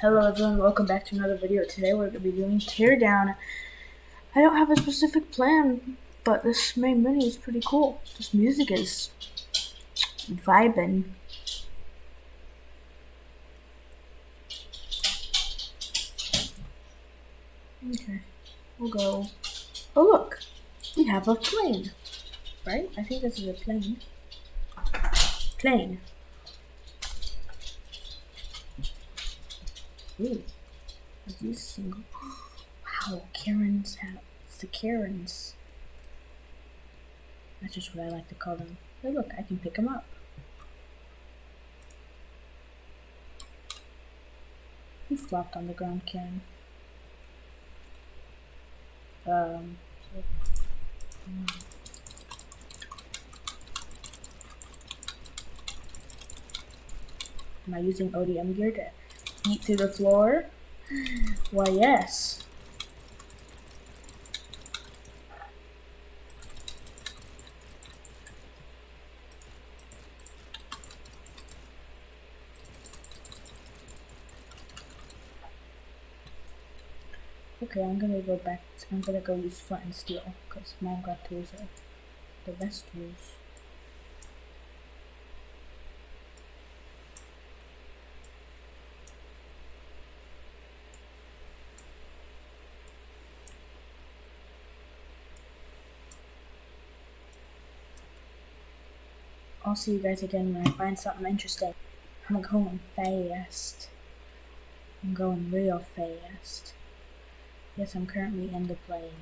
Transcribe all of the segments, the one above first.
Hello everyone, welcome back to another video. Today we're going to be doing Teardown. I don't have a specific plan, but this main menu is pretty cool. This music is vibing. Okay, we'll go. Oh look, we have a plane, right? I think this is a plane. Plane. Ooh, are these single? Wow, Karens have, it's the Karens. That's just what I like to call them. Hey look, I can pick them up. You flopped on the ground, Karen. Am I using ODM gear to eat through the floor? Why, yes. Okay, I'm gonna go use flint and steel, because Minecraft tools are the best tools. I'll see you guys again when I find something interesting. I'm going fast. I'm going real fast. Yes, I'm currently in the plane.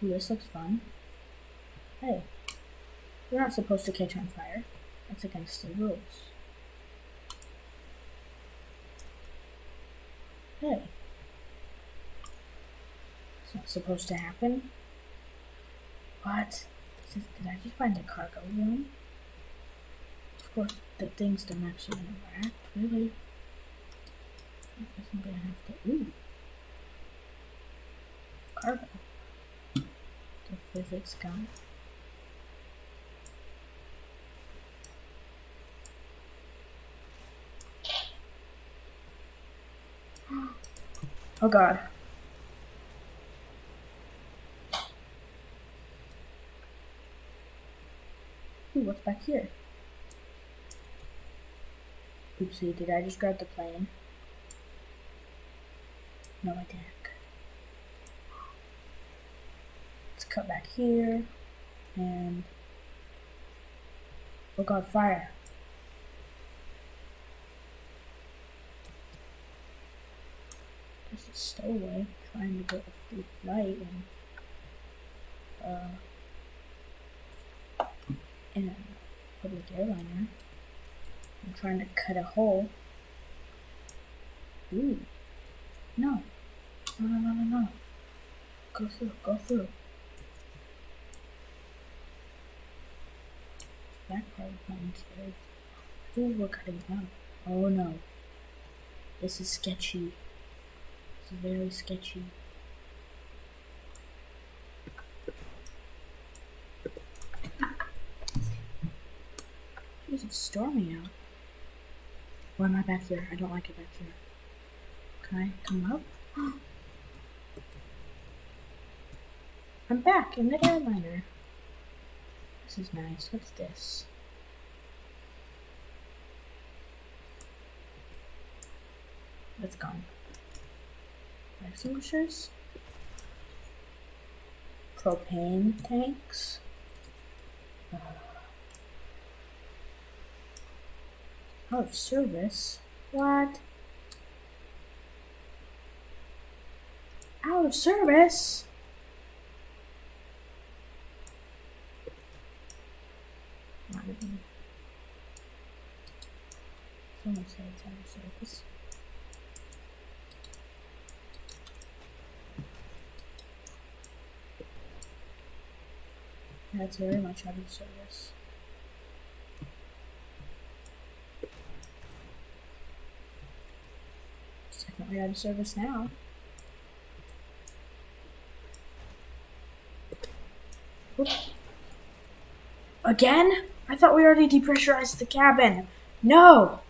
Ooh, this looks fun. Hey, you're not supposed to catch on fire. That's against the rules. Hey. It's not supposed to happen. What? Did I just find a cargo room? Of course, the things don't actually interact, really. I guess I'm gonna have to. Ooh. Cargo. The physics gun. Oh god. Ooh, what's back here? Oopsie, did I just grab the plane? No, I didn't. Let's cut back here. And... oh god, fire. There's a stowaway trying to get a free flight in a public airliner. I'm trying to cut a hole. Ooh. No. No. Go through. That part of mine's very... ooh, we're cutting out. Oh no. This is sketchy. This is very sketchy. It's stormy out. Why am I back there? I don't like it back there. Can I come up? I'm back in the airliner. This is nice. What's this? That's gone. Fire extinguishers. Propane tanks. Out of service? What? Out of service? Not even. Someone said it's out of service. That's very much out of service. It's definitely out of service now. Oops. Again? I thought we already depressurized the cabin. No!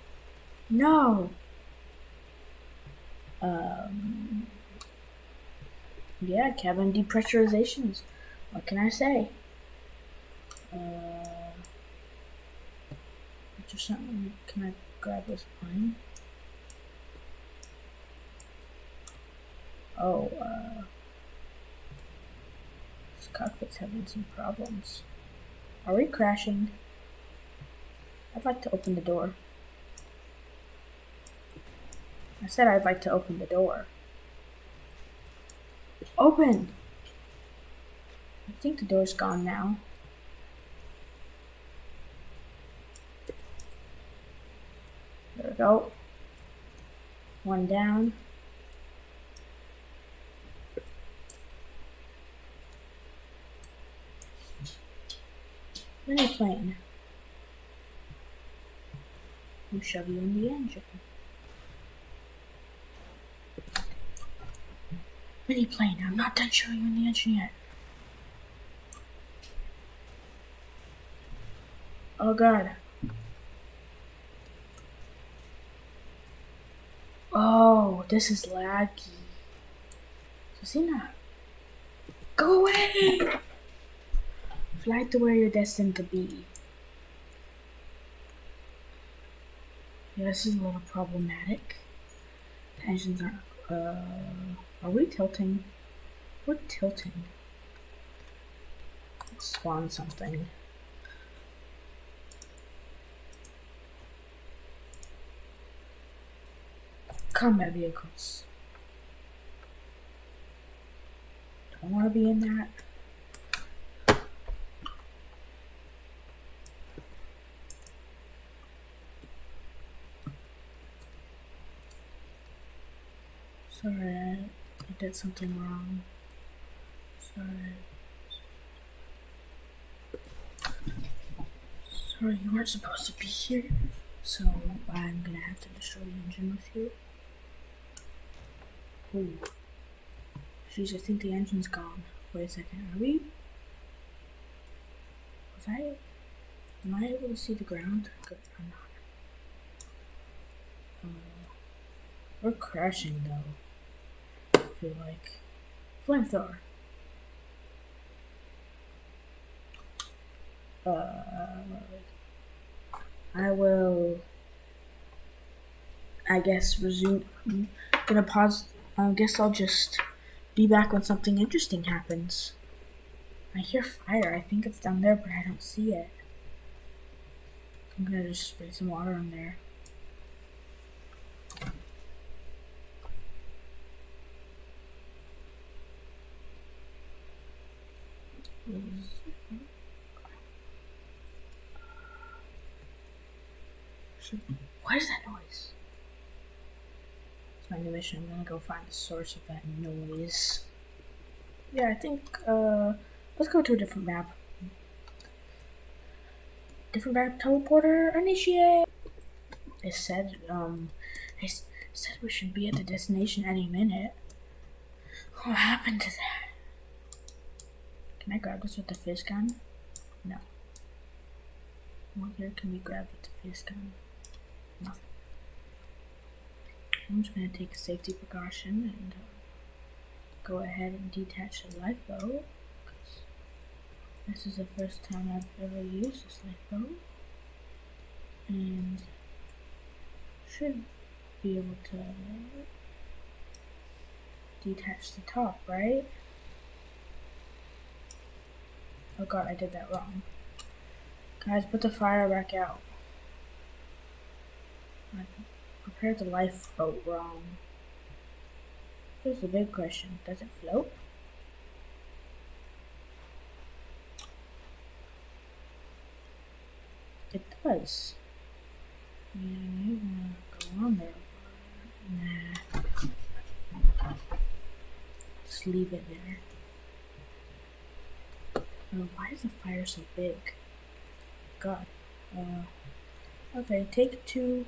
No! Yeah, cabin depressurizations. What can I say? Just something. Can I grab this plane? Oh, this cockpit's having some problems. Are we crashing? I'd like to open the door. I said I'd like to open the door. Open! I think the door's gone now. There we go. One down. Mini plane. We'll shove you in the engine. Mini plane, I'm not done shoving you in the engine yet. Oh god. Oh, this is laggy. Susina, go away! Fly to where you're destined to be. Yeah, this is a little problematic. The engines are we tilting? We're tilting. Let's spawn something. Combat vehicles. Don't want to be in that. Sorry, I did something wrong. Sorry, you weren't supposed to be here. So I'm gonna have to destroy the engine with you. Ooh. Jeez, I think the engine's gone. Wait a second, are we? Am I able to see the ground? Good, I'm not. We're crashing though. I feel like. Flamethrower. I will, I guess, resume. Gonna pause. I guess I'll just be back when something interesting happens. I hear fire. I think it's down there, but I don't see it. I'm gonna just spray some water on there. What is that noise? It's my new mission. I'm gonna go find the source of that noise. Yeah, I think, let's go to a different map. Different map teleporter initiate! It said, we should be at the destination any minute. What happened to that? Can I grab this with the fizz gun? No. What here can we grab with the fizz gun? Nothing. I'm just gonna take a safety precaution and go ahead and detach the lifeboat. This is the first time I've ever used this lifeboat, and should be able to detach the top, right? Oh god, I did that wrong. Guys, put the fire back out. I prepared the lifeboat wrong. Here's the big question. Does it float? It does. Yeah, I'm gonna go on there. Nah. Just leave it there. Oh, why is the fire so big? God. Okay, take two.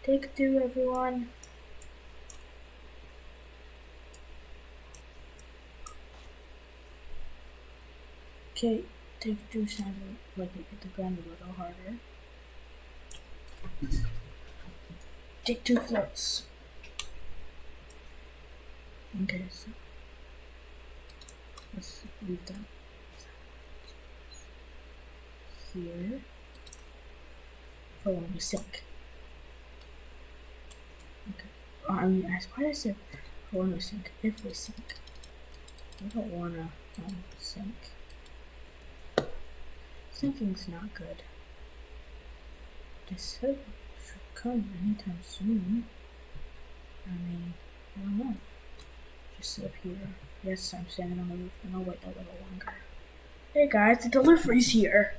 Take two, everyone. Okay, Take two sounded like it hit the ground a little harder. Take two floats. Okay, so let's leave that here for when we sink. Okay. I mean, why did I say for when we sink? If we sink. I don't wanna sink. Sinking's not good. This should come anytime soon. I mean, I don't know. Just sit up here. Yes, I'm standing on the roof, and I'll wait a little longer. Hey guys, the delivery's here!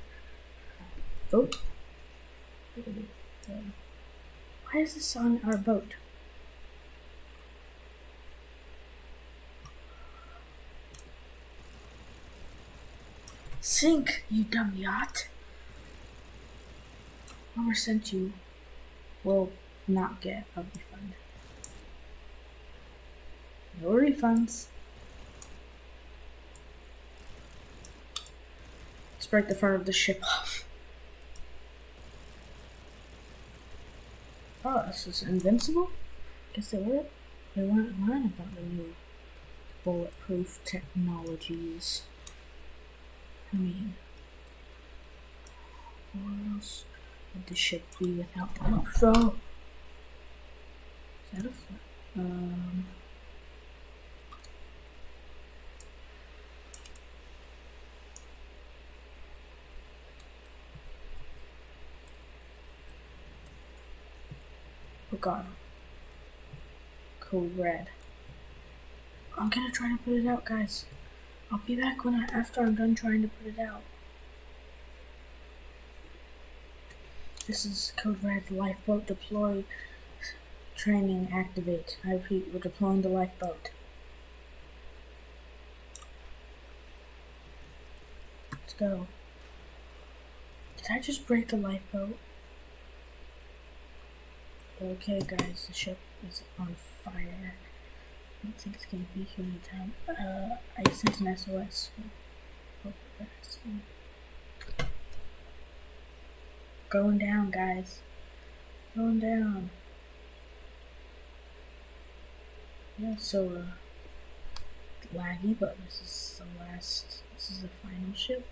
Oh. Why is this on our boat? Sink, you dumb yacht! Whoever sent you will not get a refund. No refunds. Let's break the front of the ship off. Oh, this is invincible? Guess they weren't lying about the new bulletproof technologies. I mean, what else would the ship be without bulletproof? Oh! Is that a flat? Oh god. Code red. I'm gonna try to put it out, guys. I'll be back after I'm done trying to put it out. This is code red. Lifeboat deploy. Training activate. I repeat, we're deploying the lifeboat. Let's go. Did I just break the lifeboat? Okay, guys, the ship is on fire. I don't think it's gonna be here anytime. I sent an SOS. Going down, guys. Going down. Yeah, so, laggy, but this is the final ship.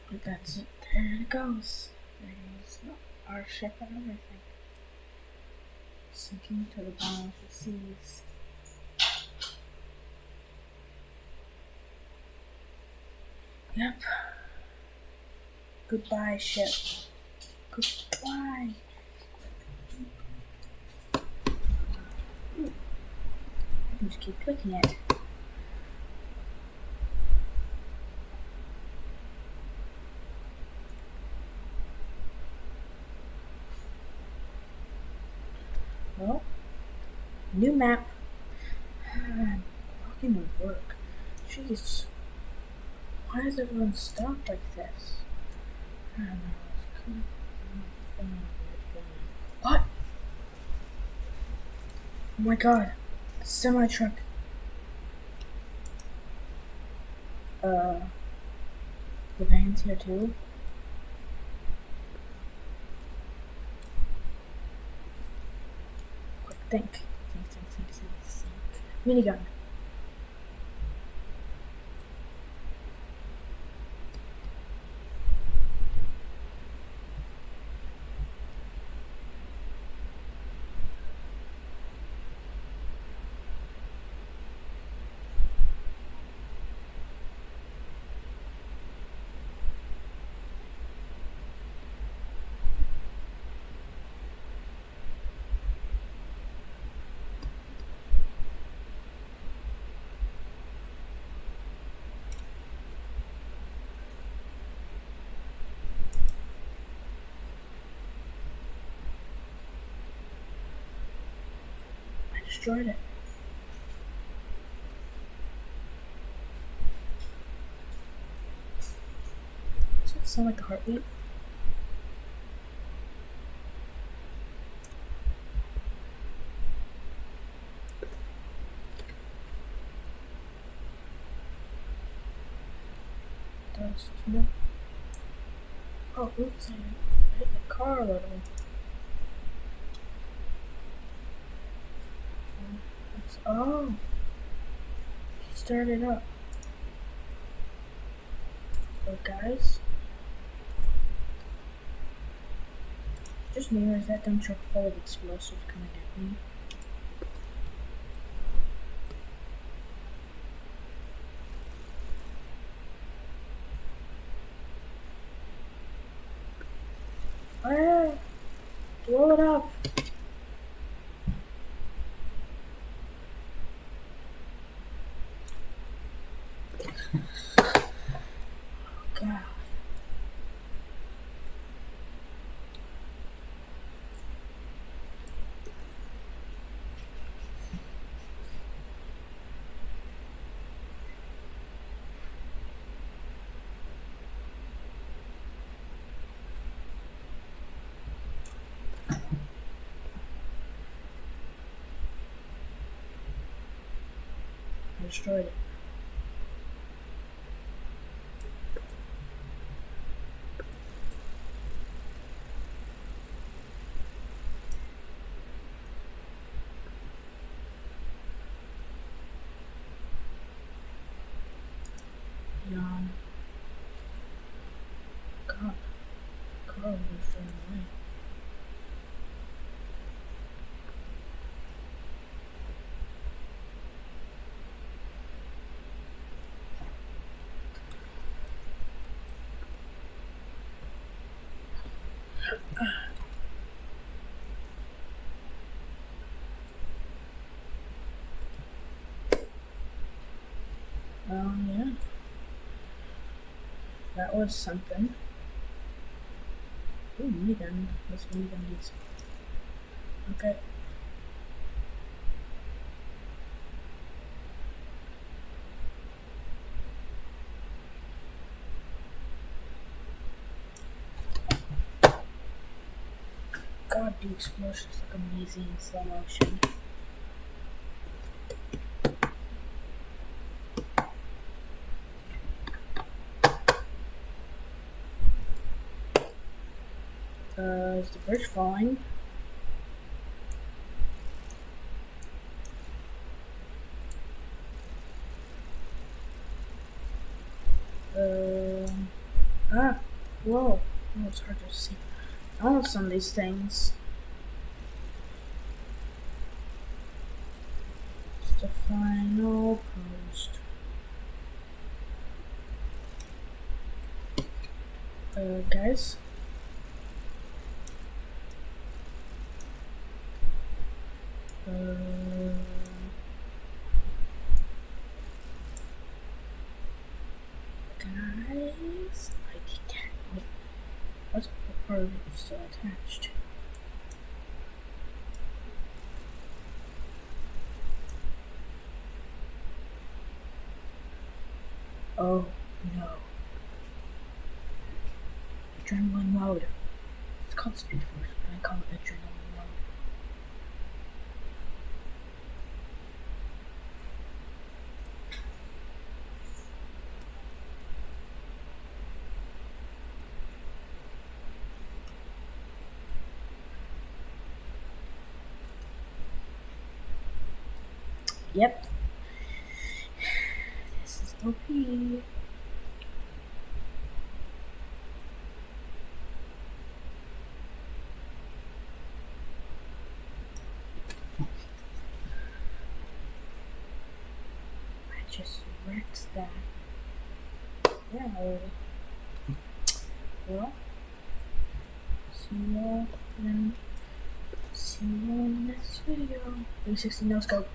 But that's it. There it goes. There's our ship and everything. Sinking to the bottom of the seas. Yep. Goodbye, ship. Goodbye. I can just keep clicking it. Well, new map. I'm walking to work. Jeez. Why is everyone stopped like this? I don't know. What? Oh my god. Semi-truck. The van's here too. Quick, think. Minigun. Destroyed it. Does that sound like a heartbeat? It does. this is more. Oh, oops, I hit the car a little. Oh, he started up. But guys, just me, or is that dump truck full of explosives coming at me? Fire! Blow it up! God. I destroyed it. Yawn. God. Carl was running away. Yeah. That was something. Ooh, minigun. Let's minigun these. Okay. God, the explosions look amazing in slow motion. Is the bridge falling? Whoa. Oh, it's hard to see. I don't know some of these things. It's the final post. Guys. Guys, I can't. What's part of it still attached? Oh no. Adrenaline mode. It's called Speed Force, but I call it adrenaline mode. Yep. This is OP. I just wrecked that. Yeah. Well, see you all in the next video. 360 no scope.